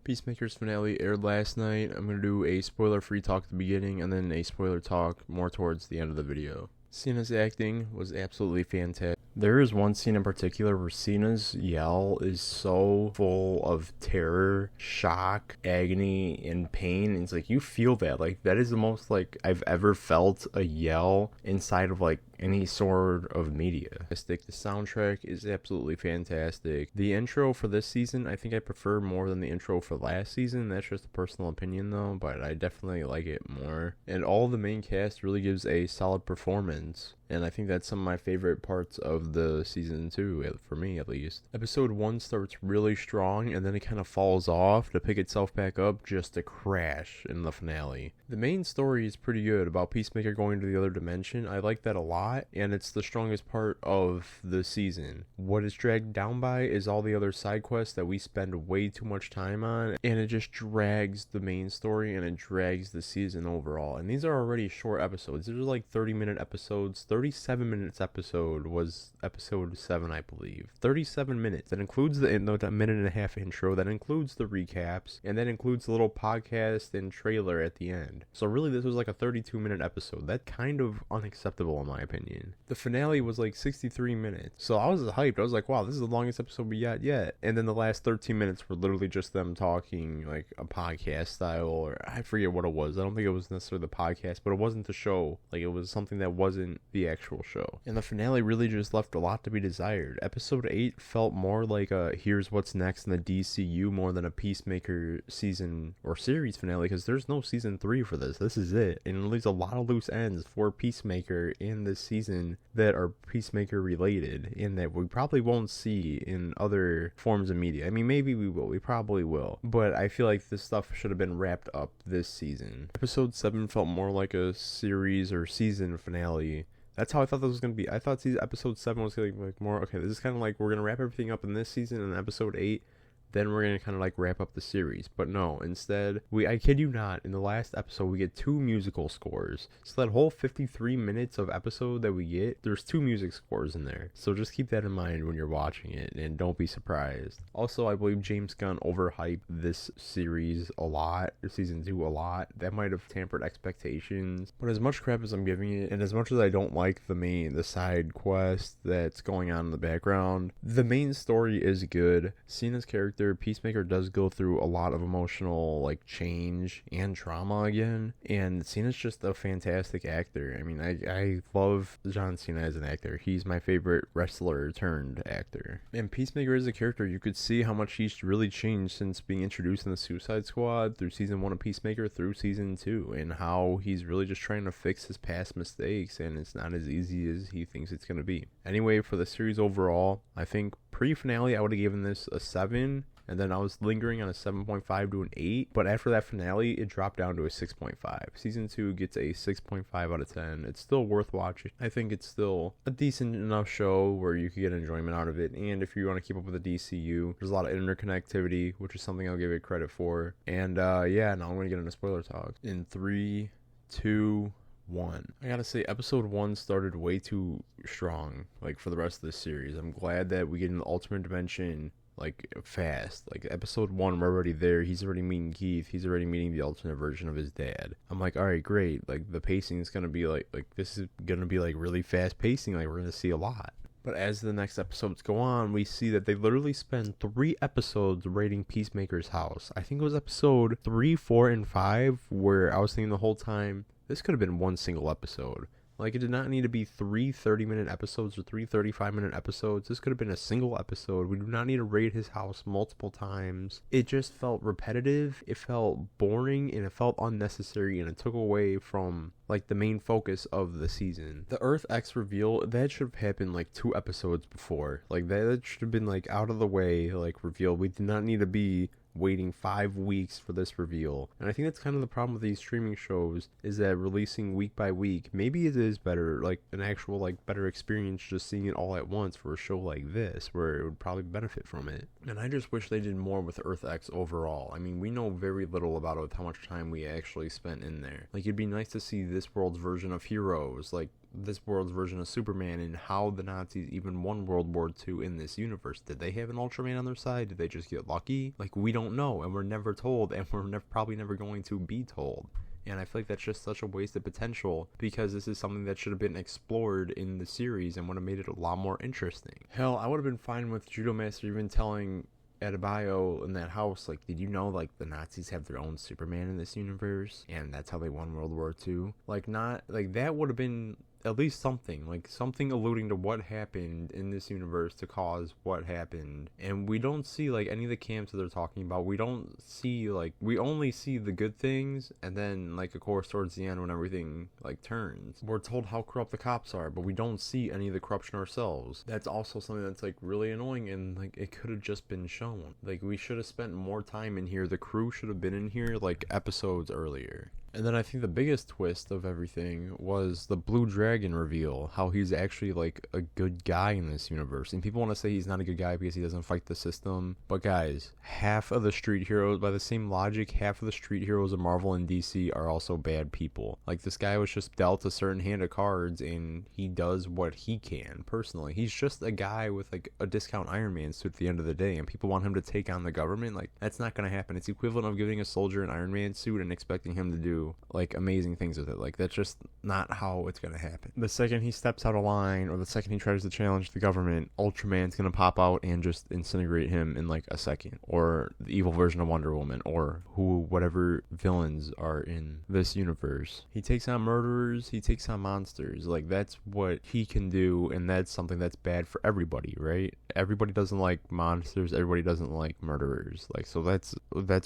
Peacemaker's finale aired last night. I'm going to do a spoiler-free talk at the beginning and then a spoiler talk more towards the end of the video. Cena's acting was absolutely fantastic. There is one scene in particular where Cena's yell is so full of terror, shock, agony, and pain. And it's like, you feel that. Like, that is the most, like, I've ever felt a yell inside of, like, any sort of media. The soundtrack is absolutely fantastic. The intro for this season, I think I prefer more than the intro for last season. That's just a personal opinion, though, but I definitely like it more. And all the main cast really gives a solid performance. And I think that's some of my favorite parts of the season 2, for me at least. Episode 1 starts really strong, and then it kind of falls off to pick itself back up just to crash in the finale. The main story is pretty good about Peacemaker going to the other dimension. I like that a lot, and it's the strongest part of the season. What it's dragged down by is all the other side quests that we spend way too much time on, and it just drags the main story, and it drags the season overall. And these are already short episodes. These are like 30-minute episodes. 37 minutes episode was episode 7, I believe. 37 minutes. That includes the minute and a half intro. That includes the recaps. And that includes the little podcast and trailer at the end. So really, this was like a 32-minute episode. That's kind of unacceptable in my opinion. The finale was like 63 minutes. So I was hyped. I was like, wow, this is the longest episode we got yet. And then the last 13 minutes were literally just them talking like a podcast style, or I forget what it was. I don't think it was necessarily the podcast, but it wasn't the show. Like, it was something that wasn't the actual show. And the finale really just left a lot to be desired. Episode 8 felt more like a here's what's next in the DCU more than a Peacemaker season or series finale, because there's no season 3 for this. This is it. And it leaves a lot of loose ends for Peacemaker in this season that are Peacemaker related, and that we probably won't see in other forms of media. I mean, maybe we will. We probably will. But I feel like this stuff should have been wrapped up this season. Episode 7 felt more like a series or season finale. That's how I thought this was going to be. I thought episode 7 was going to be like more, okay, this is kind of like we're going to wrap everything up in this season, and episode 8, then we're going to kind of like wrap up the series. But no, instead, I kid you not, in the last episode, we get 2 musical scores. So that whole 53 minutes of episode that we get, there's 2 music scores in there. So just keep that in mind when you're watching it, and don't be surprised. Also, I believe James Gunn overhyped this series a lot, season 2 a lot. That might have tampered expectations. But as much crap as I'm giving it, and as much as I don't like the side quest that's going on in the background, the main story is good. Cena's character, Peacemaker, does go through a lot of emotional like change and trauma again, and Cena's just a fantastic actor. I mean, I love John Cena as an actor. He's my favorite wrestler turned actor. And Peacemaker as a character, you could see how much he's really changed since being introduced in the Suicide Squad through season 1 of Peacemaker through season 2, and how he's really just trying to fix his past mistakes, and it's not as easy as he thinks it's going to be. Anyway, for the series overall, I think pre-finale I would have given this a 7, and then I was lingering on a 7.5 to an 8, but after that finale, it dropped down to a 6.5. Season 2 gets a 6.5 out of 10. It's still worth watching. I think it's still a decent enough show where you could get enjoyment out of it, and if you want to keep up with the DCU, there's a lot of interconnectivity, which is something I'll give it credit for. And yeah, now I'm going to get into spoiler talk. In 3, 2, 1. I gotta say, episode 1 started way too strong, like, for the rest of this series. I'm glad that we get in the alternate dimension like fast. Like, episode 1, we're already there. He's already meeting Keith. He's already meeting the alternate version of his dad. I'm like, all right, great. Like, the pacing is gonna be like this is gonna be like really fast pacing. Like, we're gonna see a lot. But as the next episodes go on, we see that they literally spend 3 episodes raiding Peacemaker's house. I think it was episode 3, 4, and 5 where I was thinking the whole time, this could have been one single episode. Like, it did not need to be 3 30-minute episodes or 3 35-minute episodes. This could have been a single episode. We do not need to raid his house multiple times. It just felt repetitive, it felt boring, and it felt unnecessary, and it took away from, like, the main focus of the season. The Earth X reveal, that should have happened, like, 2 episodes before. Like, that should have been, like, out of the way, like, reveal. We did not need to be waiting 5 weeks for this reveal. And I think that's kind of the problem with these streaming shows, is that releasing week by week, maybe it is better, like an actual like better experience just seeing it all at once for a show like this, where it would probably benefit from it. And I just wish they did more with Earth X overall. I mean, we know very little about it with how much time we actually spent in there. Like, it'd be nice to see this world's version of Heroes, like this world's version of Superman and how the Nazis even won World War II in this universe. Did they have an Ultraman on their side? Did they just get lucky? Like, we don't know, and we're never told, and we're probably never going to be told. And I feel like that's just such a wasted potential, because this is something that should have been explored in the series and would have made it a lot more interesting. Hell, I would have been fine with Judo Master even telling Adebayo in that house, like, did you know, like, the Nazis have their own Superman in this universe, and that's how they won World War II? Like, not, like, that would have been at least something, like, something alluding to what happened in this universe to cause what happened. And we don't see, like, any of the camps that they're talking about. We don't see, like, we only see the good things, and then, like, of course, towards the end when everything, like, turns, we're told how corrupt the cops are, but we don't see any of the corruption ourselves. That's also something that's, like, really annoying, and, like, it could have just been shown. Like, we should have spent more time in here. The crew should have been in here, like, episodes earlier. And then I think the biggest twist of everything was the Blue Dragon reveal, how he's actually, like, a good guy in this universe. And people want to say he's not a good guy because he doesn't fight the system. But guys, half of the street heroes, by the same logic, half of the street heroes of Marvel and DC are also bad people. Like, this guy was just dealt a certain hand of cards, and he does what he can, personally. He's just a guy with, like, a discount Iron Man suit at the end of the day, and people want him to take on the government. Like, that's not going to happen. It's equivalent of giving a soldier an Iron Man suit and expecting him to do, like, amazing things with it. Like, that's just not how it's gonna happen. The second he steps out of line, or the second he tries to challenge the government, Ultraman's gonna pop out and just incinerate him in, like, a second. Or the evil version of Wonder Woman, or whatever villains are in this universe. He takes on murderers, he takes on monsters. Like, that's what he can do, and that's something that's bad for everybody, right? Everybody doesn't like monsters, everybody doesn't like murderers. Like, so that's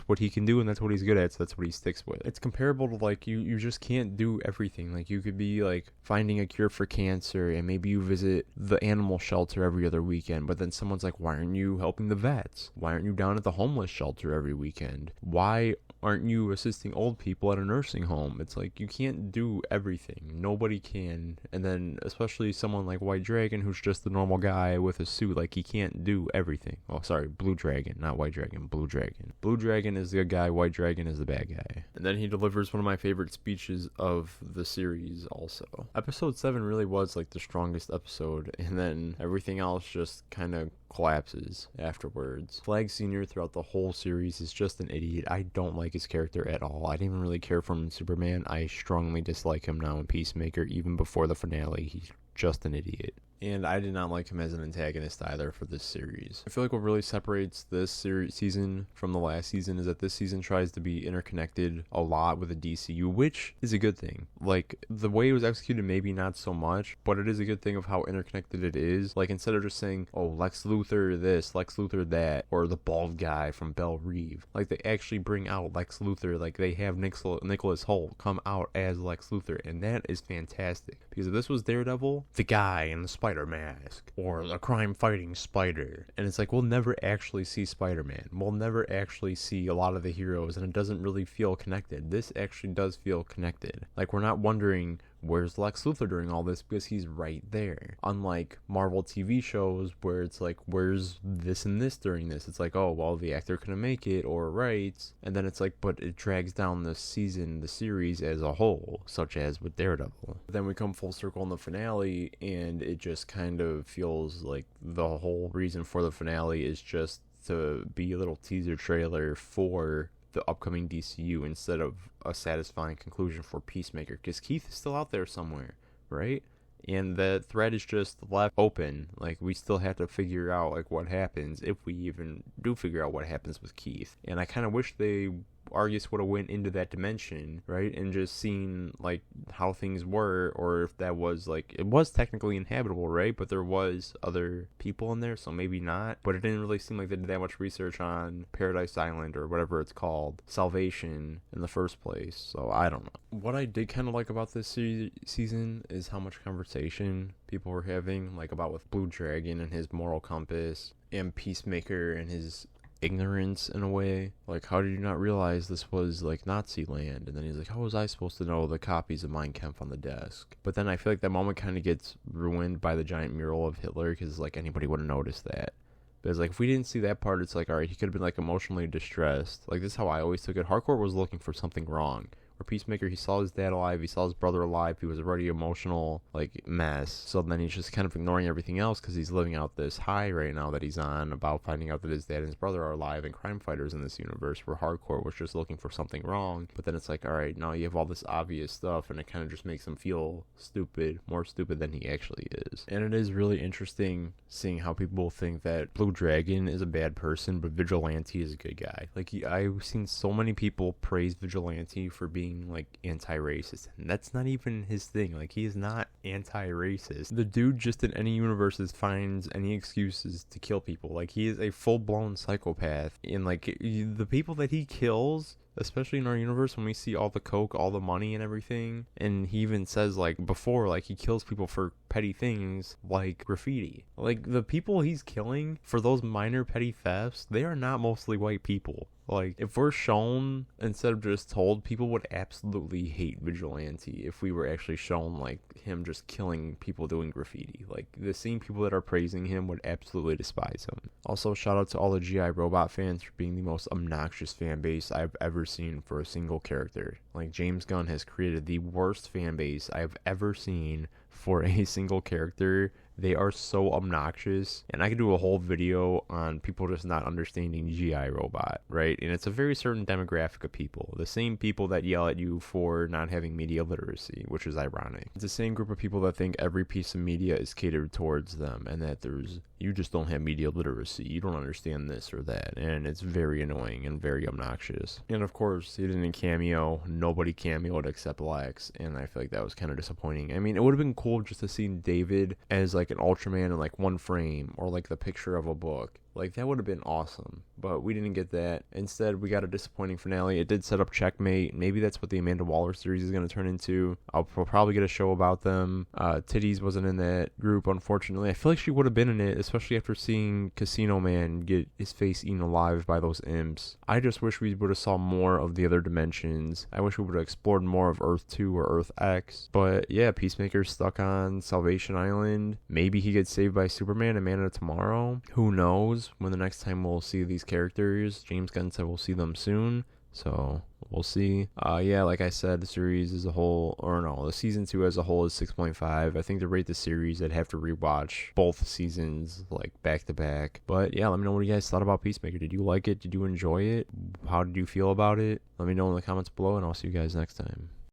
what he can do, and that's what he's good at, so that's what he sticks with. It's comparable to, like, you just can't do everything. Like, you could be, like, finding a cure for cancer, and maybe you visit the animal shelter every other weekend, but then someone's like, why aren't you helping the vets? Why aren't you down at the homeless shelter every weekend? Why aren't you assisting old people at a nursing home? It's like, you can't do everything. Nobody can. And then especially someone like White Dragon, who's just a normal guy with a suit, like, he can't do everything. Oh, sorry, Blue Dragon, not White Dragon. Blue Dragon. Blue Dragon is the good guy, White Dragon is the bad guy. And then he delivers one of my favorite speeches of the series also. Episode 7 really was, like, the strongest episode, and then everything else just kind of collapses afterwards. Flag Sr. throughout the whole series is just an idiot. I don't like his character at all. I didn't even really care for him in Superman. I strongly dislike him now in Peacemaker. Even before the finale, he's just an idiot. And I did not like him as an antagonist either for this series. I feel like what really separates this season from the last season is that this season tries to be interconnected a lot with the DCU, which is a good thing. Like, the way it was executed, maybe not so much, but it is a good thing of how interconnected it is. Like, instead of just saying, oh, Lex Luthor this, Lex Luthor that, or the bald guy from Belle Reve, like, they actually bring out Lex Luthor. Like, they have Nicholas Hoult come out as Lex Luthor, and that is fantastic. Because if this was Daredevil, the guy in the Spider mask, or a crime-fighting spider, and it's like, we'll never actually see Spider-Man. We'll never actually see a lot of the heroes, and it doesn't really feel connected. This actually does feel connected. Like, we're not wondering, where's Lex Luthor during all this, because he's right there. Unlike Marvel TV shows where it's like, where's this and this during this? It's like, oh, well, the actor couldn't make it, or writes, and then it's like, but it drags down the series as a whole, such as with Daredevil. Then we come full circle in the finale, and it just kind of feels like the whole reason for the finale is just to be a little teaser trailer for the upcoming DCU instead of a satisfying conclusion for Peacemaker, because Keith is still out there somewhere, right? And the thread is just left open. Like, we still have to figure out, like, what happens, if we even do figure out what happens with Keith. And I kind of wish they Argus would have went into that dimension, right, and just seen, like, how things were, or if that was, like, it was technically inhabitable, right, but there was other people in there, so maybe not, but it didn't really seem like they did that much research on Paradise Island, or whatever it's called, Salvation, in the first place, so I don't know. What I did kind of like about this season is how much conversation people were having, like, about with Blue Dragon and his moral compass, and Peacemaker and his ignorance in a way. Like, how did you not realize this was, like, Nazi land? And then he's like, how was I supposed to know the copies of Mein Kampf on the desk? But then I feel like that moment kind of gets ruined by the giant mural of Hitler, because, like, anybody would have noticed that. Because, like, if we didn't see that part, it's like, alright, he could have been, like, emotionally distressed. Like, this is how I always took it. Hardcore was looking for something wrong, Where Peacemaker, he saw his dad alive, he saw his brother alive, he was already emotional, like, mess. So then he's just kind of ignoring everything else because he's living out this high right now that he's on about finding out that his dad and his brother are alive and crime fighters in this universe, where Hardcore was just looking for something wrong. But then it's like, alright, now you have all this obvious stuff, and it kind of just makes him feel stupid, more stupid than he actually is. And it is really interesting seeing how people think that Blue Dragon is a bad person, but Vigilante is a good guy. Like, I've seen so many people praise Vigilante for being, like, anti-racist, and that's not even his thing. Like, he is not anti-racist. The dude just in any universes finds any excuses to kill people. Like, he is a full-blown psychopath, and, like, the people that he kills, especially in our universe, when we see all the coke, all the money and everything, and he even says, like, before, like, he kills people for petty things like graffiti. Like, the people he's killing for those minor petty thefts, they are not mostly white people. Like, if we're shown instead of just told, people would absolutely hate Vigilante if we were actually shown, like, him just killing people doing graffiti. Like, the same people that are praising him would absolutely despise him. Also, shout out to all the G.I. Robot fans for being the most obnoxious fan base I've ever seen for a single character. Like, James Gunn has created the worst fan base I've ever seen for a single character. They are so obnoxious, and I could do a whole video on people just not understanding G.I. Robot, right? And it's a very certain demographic of people, the same people that yell at you for not having media literacy, which is ironic. It's the same group of people that think every piece of media is catered towards them, and that you just don't have media literacy, you don't understand this or that, and it's very annoying and very obnoxious. And of course, he didn't cameo, nobody cameoed except Lex, and I feel like that was kind of disappointing. I mean, it would have been cool just to see David as, like, an Ultraman in, like, one frame, or, like, the picture of a book. Like, that would have been awesome, but we didn't get that. Instead, we got a disappointing finale. It did set up Checkmate. Maybe that's what the Amanda Waller series is going to turn into. We'll probably get a show about them. Titties wasn't in that group, unfortunately. I feel like she would have been in it, especially after seeing Casino Man get his face eaten alive by those imps. I just wish we would have saw more of the other dimensions. I wish we would have explored more of Earth 2 or Earth X. But yeah, Peacemaker's stuck on Salvation Island. Maybe he gets saved by Superman and Man of Tomorrow. Who knows when the next time we'll see these characters. James Gunn said we'll see them soon, so we'll see. Yeah, like I said, the series as a whole, or no, the season 2 as a whole is 6.5. I think to rate the series, I'd have to rewatch both seasons, like, back to back. But yeah, let me know what you guys thought about Peacemaker. Did you like it? Did you enjoy it? How did you feel about it? Let me know in the comments below, and I'll see you guys next time.